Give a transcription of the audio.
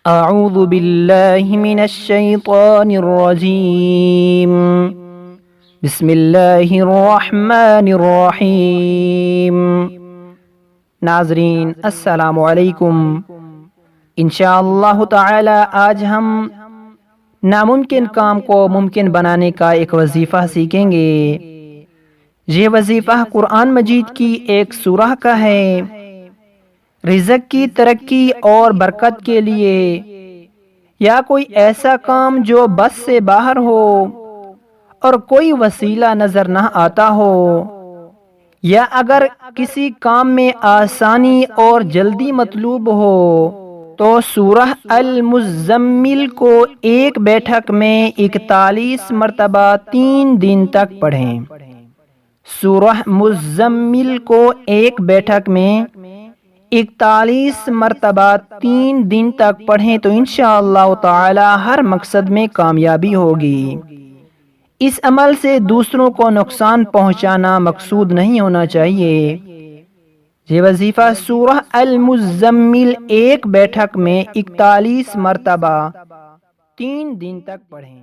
اعوذ باللہ من الشیطان الرجیم بسم اللہ الرحمن الرحیم۔ ناظرین السلام علیکم۔ انشاءاللہ تعالی آج ہم ناممکن کام کو ممکن بنانے کا ایک وظیفہ سیکھیں گے۔ یہ وظیفہ قرآن مجید کی ایک سورہ کا ہے۔ رزق کی ترقی اور برکت کے لیے یا کوئی ایسا کام جو بس سے باہر ہو اور کوئی وسیلہ نظر نہ آتا ہو، یا اگر کسی کام میں آسانی اور جلدی مطلوب ہو تو سورہ المزمل کو ایک بیٹھک میں 41 مرتبہ 3 دن تک پڑھیں۔ سورہ مزمل کو ایک بیٹھک میں 41 مرتبہ 3 دن تک پڑھیں تو انشاءاللہ تعالی ہر مقصد میں کامیابی ہوگی۔ اس عمل سے دوسروں کو نقصان پہنچانا مقصود نہیں ہونا چاہیے۔ یہ وظیفہ سورہ المزمل ایک بیٹھک میں 41 مرتبہ 3 دن تک پڑھیں۔